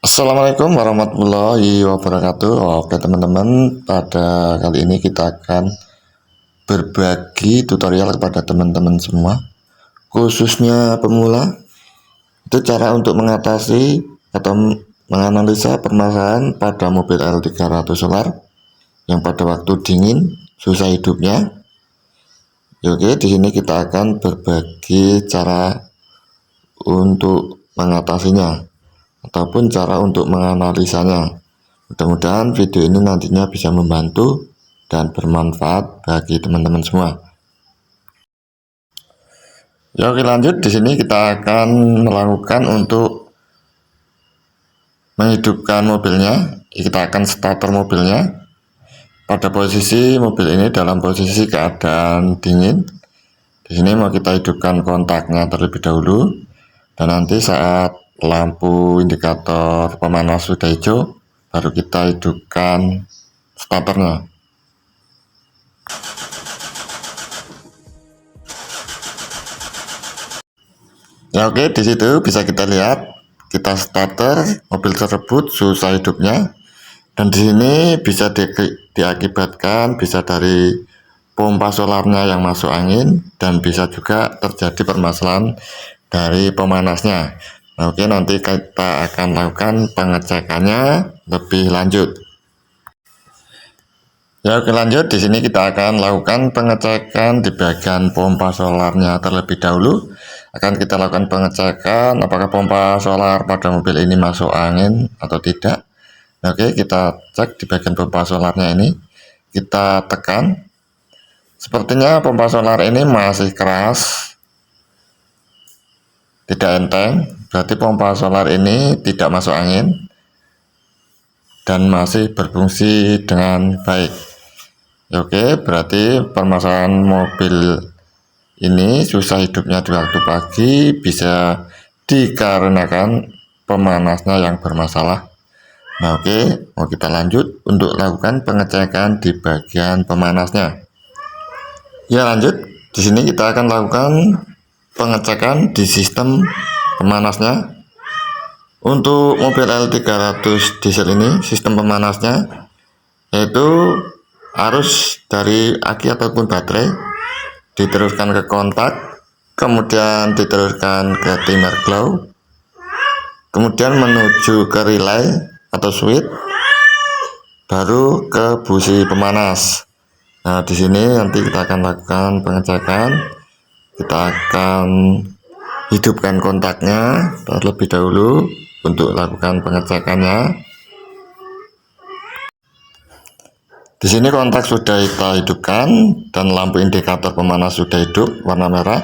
Assalamualaikum warahmatullahi wabarakatuh. Oke teman-teman, pada kali ini kita akan berbagi tutorial kepada teman-teman semua, khususnya pemula, itu cara untuk mengatasi atau menganalisa permasalahan pada mobil L300 solar yang pada waktu dingin susah hidupnya. Oke, di sini kita akan berbagi cara untuk mengatasinya ataupun cara untuk menganalisanya. Mudah-mudahan video ini nantinya bisa membantu dan bermanfaat bagi teman-teman semua. Ya, oke, lanjut. Di sini kita akan melakukan untuk menghidupkan mobilnya. Kita akan starter mobilnya. Pada posisi mobil ini dalam posisi keadaan dingin. Di sini mau kita hidupkan kontaknya terlebih dahulu, dan nanti saat lampu indikator pemanas sudah hijau, baru kita hidupkan starternya. Ya, oke, di situ bisa kita lihat kita starter mobil tersebut susah hidupnya, dan di sini bisa diakibatkan bisa dari pompa solarnya yang masuk angin, dan bisa juga terjadi permasalahan dari pemanasnya. Nah, oke, nanti kita akan lakukan pengecekannya lebih lanjut. Ya, oke, lanjut. Di sini kita akan lakukan pengecekan di bagian pompa solarnya terlebih dahulu. Akan kita lakukan pengecekan apakah pompa solar pada mobil ini masuk angin atau tidak. Nah, oke, kita cek di bagian pompa solarnya ini. Kita tekan. Sepertinya pompa solar ini masih keras, tidak enteng, berarti pompa solar ini tidak masuk angin dan masih berfungsi dengan baik. Oke, berarti permasalahan mobil ini susah hidupnya di waktu pagi bisa dikarenakan pemanasnya yang bermasalah. Nah, oke, mau kita lanjut untuk lakukan pengecekan di bagian pemanasnya. Ya, lanjut. Di sini kita akan lakukan pengecekan di sistem pemanasnya. Untuk mobil L300 diesel ini sistem pemanasnya yaitu arus dari aki ataupun baterai diteruskan ke kontak, kemudian diteruskan ke timer glow, kemudian menuju ke relay atau switch, baru ke busi pemanas. Nah, di sini nanti kita akan lakukan pengecekan. Kita akan hidupkan kontaknya terlebih dahulu untuk lakukan pengecekannya. Di sini kontak sudah kita hidupkan dan lampu indikator pemanas sudah hidup warna merah,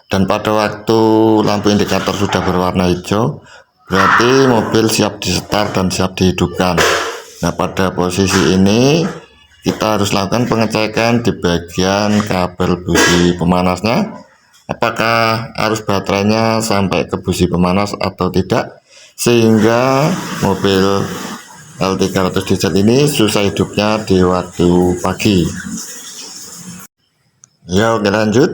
dan pada waktu lampu indikator sudah berwarna hijau berarti mobil siap di start dan siap dihidupkan. Nah, pada posisi ini kita harus lakukan pengecekan di bagian kabel busi pemanasnya, apakah arus baterainya sampai ke busi pemanas atau tidak, sehingga mobil L300 diesel ini susah hidupnya di waktu pagi. Ya, oke, lanjut.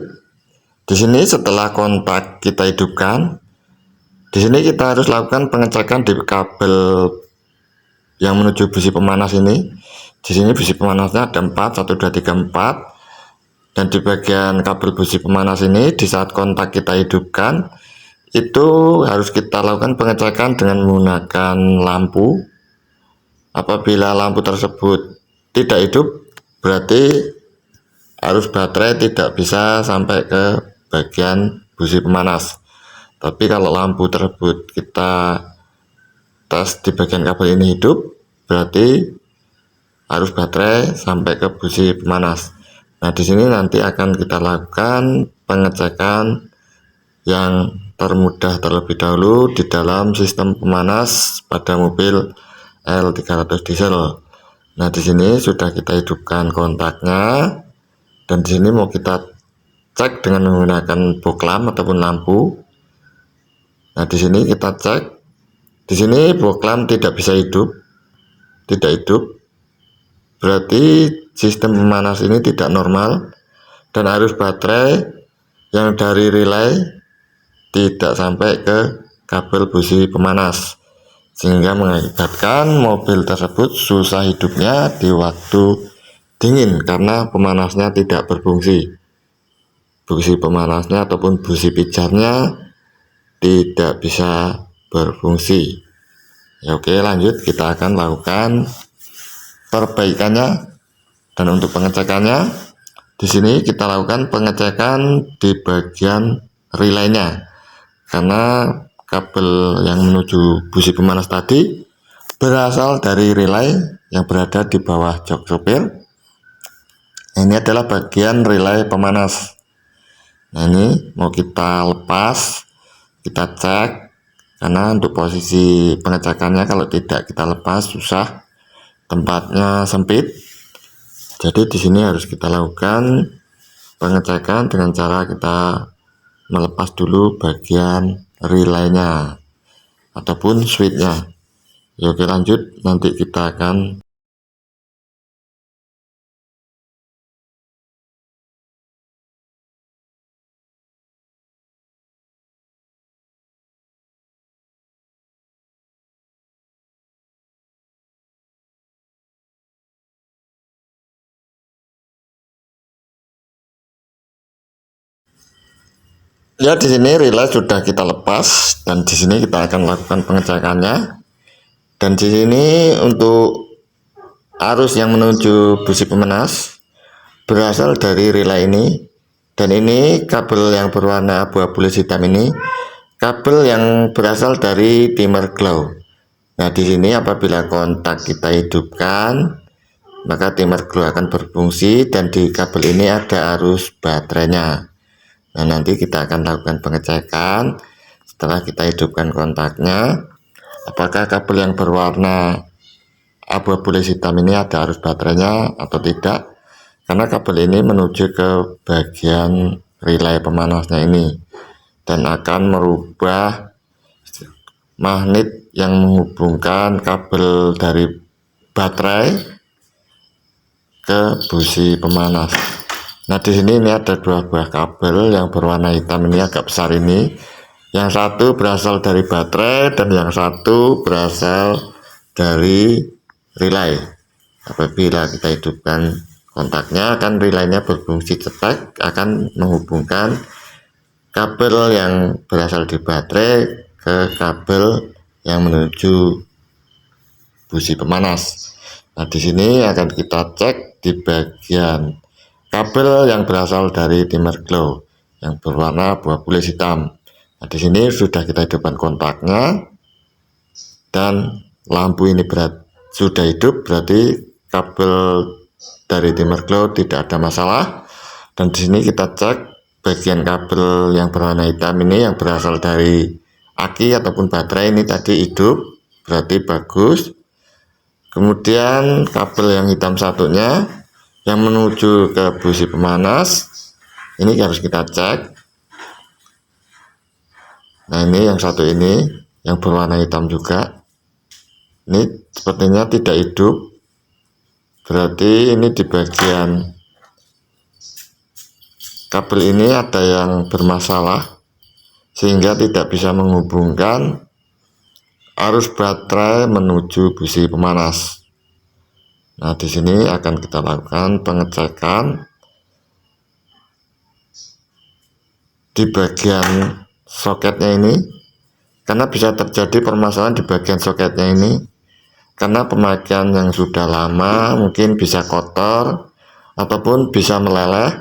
Di sini setelah kontak kita hidupkan, di sini kita harus lakukan pengecekan di kabel yang menuju busi pemanas ini. Di sini busi pemanasnya ada 4, 1, 2, 3, 4. Dan di bagian kabel busi pemanas ini di saat kontak kita hidupkan itu harus kita lakukan pengecekan dengan menggunakan lampu. Apabila lampu tersebut tidak hidup berarti arus baterai tidak bisa sampai ke bagian busi pemanas. Tapi kalau lampu tersebut kita tes di bagian kabel ini hidup, berarti arus baterai sampai ke busi pemanas. Nah, di sini nanti akan kita lakukan pengecekan yang termudah terlebih dahulu di dalam sistem pemanas pada mobil L300 diesel. Nah, di sini sudah kita hidupkan kontaknya, dan di sini mau kita cek dengan menggunakan boklam ataupun lampu. Nah, di sini kita cek. Di sini boklam tidak bisa hidup, tidak hidup. Berarti sistem pemanas ini tidak normal, dan arus baterai yang dari relay tidak sampai ke kabel busi pemanas. sehingga mengakibatkan mobil tersebut susah hidupnya di waktu dingin karena pemanasnya tidak berfungsi. Busi pemanasnya ataupun busi pijarnya tidak bisa berfungsi. Ya, oke, lanjut kita akan lakukan perbaikannya. Dan untuk pengecekannya, di sini kita lakukan pengecekan di bagian relaynya, karena kabel yang menuju busi pemanas tadi berasal dari relay yang berada di bawah jok sopir. Ini adalah bagian relay pemanas. Nah, ini mau kita lepas, kita cek, karena untuk posisi pengecekannya kalau tidak kita lepas susah, tempatnya sempit. Jadi di sini harus kita lakukan pengecekan dengan cara kita melepas dulu bagian relaynya ataupun switchnya. Ya, oke, lanjut, nanti kita akan ya, di sini relay sudah kita lepas dan di sini kita akan lakukan pengecekannya. Dan di sini untuk arus yang menuju busi pemanas berasal dari relay ini, dan ini kabel yang berwarna abu-abu hitam ini kabel yang berasal dari dimmer glow. Nah, di sini apabila kontak kita hidupkan, maka dimmer glow akan berfungsi dan di kabel ini ada arus baterainya. Nah, nanti kita akan lakukan pengecekan setelah kita hidupkan kontaknya, apakah kabel yang berwarna abu-abu hitam ini ada arus baterainya atau tidak, karena kabel ini menuju ke bagian relay pemanasnya ini dan akan merubah magnet yang menghubungkan kabel dari baterai ke busi pemanas. Nah, di sini ini ada dua buah kabel yang berwarna hitam ini agak besar ini. Yang satu berasal dari baterai dan yang satu berasal dari relay. Apabila kita hidupkan kontaknya, akan relaynya berfungsi cepat, akan menghubungkan kabel yang berasal di baterai ke kabel yang menuju busi pemanas. Nah, di sini akan kita cek di bagian kabel yang berasal dari dimmer glow yang berwarna abu-abu hitam. Nah, di sini sudah kita hidupkan kontaknya dan lampu ini sudah hidup, berarti kabel dari dimmer glow tidak ada masalah. Dan di sini kita cek bagian kabel yang berwarna hitam ini yang berasal dari aki ataupun baterai ini tadi hidup, berarti bagus. Kemudian kabel yang hitam satunya yang menuju ke busi pemanas ini harus kita cek. Nah, ini yang satu ini yang berwarna hitam juga, ini sepertinya tidak hidup, berarti ini di bagian kabel ini ada yang bermasalah sehingga tidak bisa menghubungkan arus baterai menuju busi pemanas. Nah, di sini akan kita lakukan pengecekan di bagian soketnya ini, karena bisa terjadi permasalahan di bagian soketnya ini karena pemakaian yang sudah lama, mungkin bisa kotor ataupun bisa meleleh.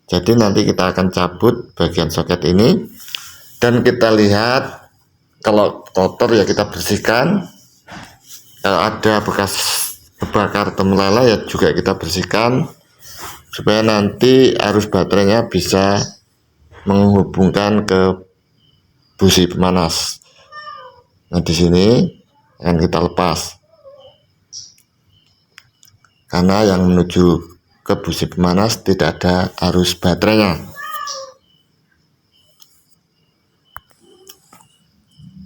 Jadi nanti kita akan cabut bagian soket ini dan kita lihat, kalau kotor ya kita bersihkan, kalau ada bekas bakar atau meleleh ya juga kita bersihkan supaya nanti arus baterainya bisa menghubungkan ke busi pemanas. Nah, di sini akan kita lepas karena yang menuju ke busi pemanas tidak ada arus baterainya.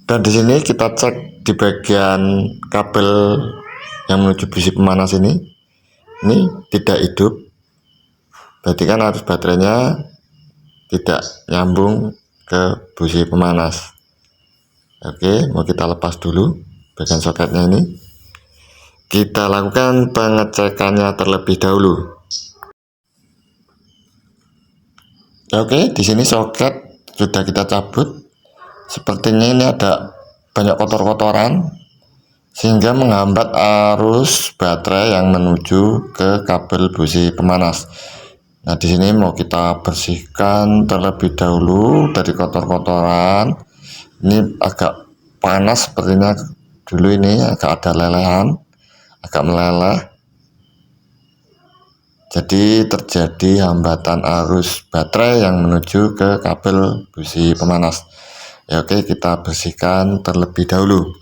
Dan di sini kita cek di bagian kabel yang menuju busi pemanas ini tidak hidup, berarti kan arus baterainya tidak nyambung ke busi pemanas. Oke, mau kita lepas dulu. bagian soketnya ini. Kita lakukan pengecekannya terlebih dahulu. Oke, di sini soket sudah kita cabut. Sepertinya ini ada banyak kotor-kotoran sehingga menghambat arus baterai yang menuju ke kabel busi pemanas. Nah, di sini mau kita bersihkan terlebih dahulu dari kotor-kotoran. Ini agak panas sepertinya dulu, ini agak ada lelehan, agak meleleh. Jadi terjadi hambatan arus baterai yang menuju ke kabel busi pemanas. Ya, oke, kita bersihkan terlebih dahulu.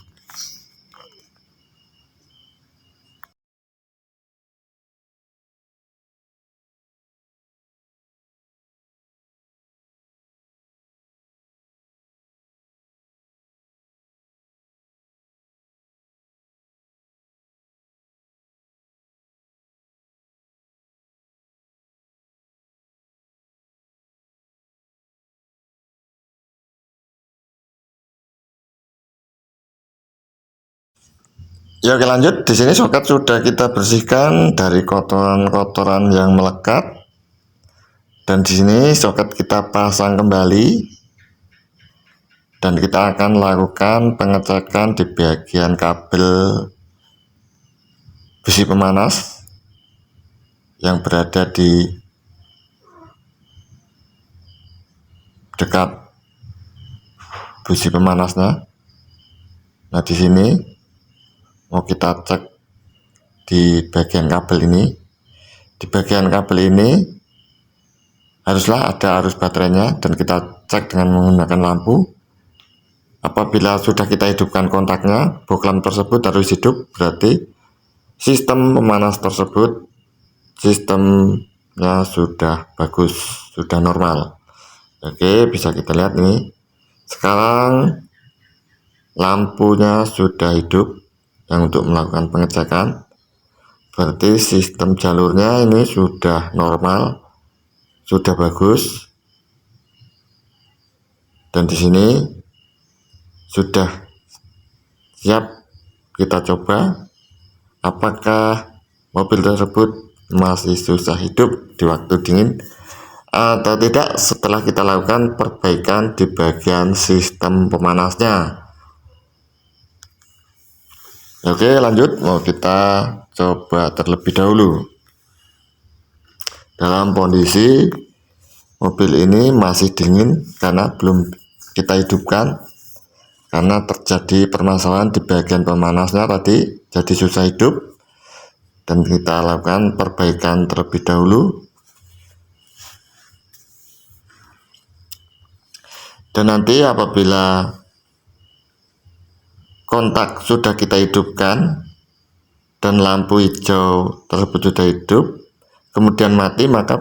Ya, oke, lanjut. Di sini soket sudah kita bersihkan dari kotoran-kotoran yang melekat. Dan di sini soket kita pasang kembali. Dan kita akan lakukan pengecekan di bagian kabel busi pemanas yang berada di dekat busi pemanasnya. Nah, di sini mau kita cek di bagian kabel ini. Di bagian kabel ini haruslah ada arus baterainya, dan kita cek dengan menggunakan lampu. Apabila sudah kita hidupkan kontaknya, bohlam tersebut harus hidup, berarti sistem pemanas tersebut sistemnya sudah bagus, sudah normal. Oke, bisa kita lihat nih. Sekarang lampunya sudah hidup yang untuk melakukan pengecekan, berarti sistem jalurnya ini sudah normal, sudah bagus. Dan di sini sudah siap kita coba apakah mobil tersebut masih susah hidup di waktu dingin atau tidak setelah kita lakukan perbaikan di bagian sistem pemanasnya. Oke, lanjut, mau kita coba terlebih dahulu. Dalam kondisi mobil ini masih dingin karena belum kita hidupkan, karena terjadi permasalahan di bagian pemanasnya tadi, jadi susah hidup. Dan kita lakukan perbaikan terlebih dahulu. Dan nanti apabila kontak sudah kita hidupkan dan lampu hijau tersebut sudah hidup, kemudian mati, maka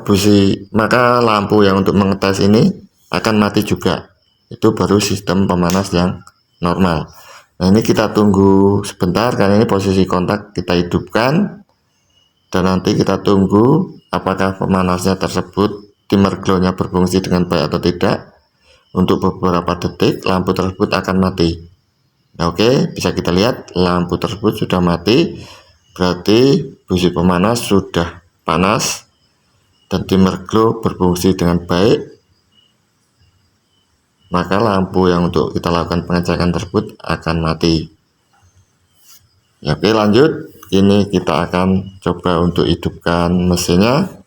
lampu yang untuk mengetes ini akan mati juga. Itu baru sistem pemanas yang normal. Nah, ini kita tunggu sebentar karena ini posisi kontak kita hidupkan, dan nanti kita tunggu apakah pemanasnya tersebut, dimmer glow-nya berfungsi dengan baik atau tidak. Untuk beberapa detik lampu tersebut akan mati. Nah, oke, bisa kita lihat lampu tersebut sudah mati, berarti busi pemanas sudah panas dan dimmer glow berfungsi dengan baik. Maka lampu yang untuk kita lakukan pengecekan tersebut akan mati. Ya, oke, lanjut. Ini kita akan coba untuk hidupkan mesinnya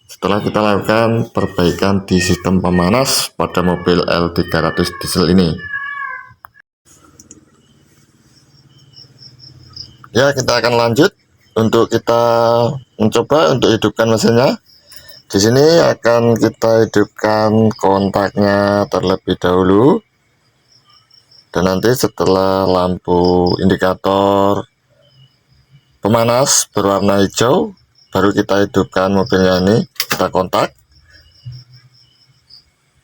setelah kita lakukan perbaikan di sistem pemanas pada mobil L300 diesel ini. Ya, kita akan lanjut untuk kita mencoba untuk hidupkan mesinnya. Di sini akan kita hidupkan kontaknya terlebih dahulu, dan nanti setelah lampu indikator pemanas berwarna hijau, baru kita hidupkan mobilnya ini. Kita kontak,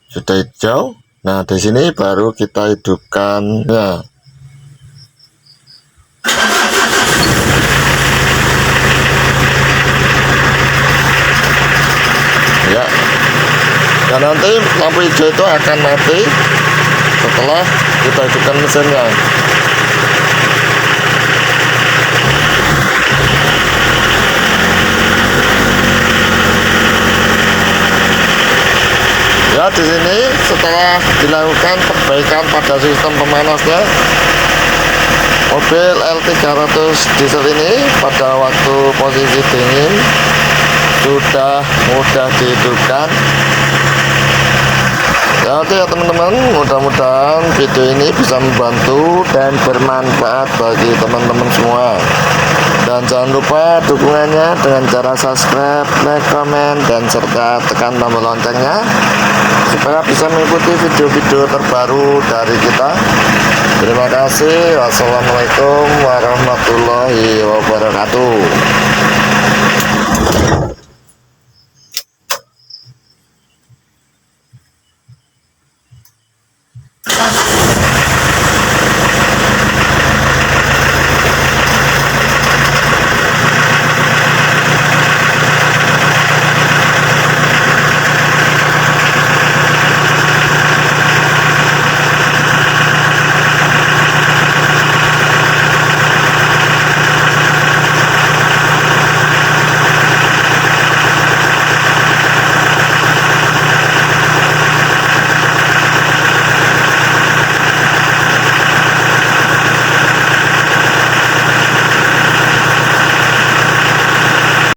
sudah hijau. Nah, di sini baru kita hidupkannya. Ya, dan nanti lampu hijau itu akan mati setelah kita hidupkan mesinnya. Nah, di sini setelah dilakukan perbaikan pada sistem pemanasnya, mobil L300 diesel ini pada waktu posisi dingin sudah mudah dihidupkan. Ya, oke ya teman-teman, mudah-mudahan video ini bisa membantu dan bermanfaat bagi teman-teman semua. Dan jangan lupa dukungannya dengan cara subscribe, like, komen, dan serta tekan tombol loncengnya supaya bisa mengikuti video-video terbaru dari kita. Terima kasih. Wassalamualaikum warahmatullahi wabarakatuh.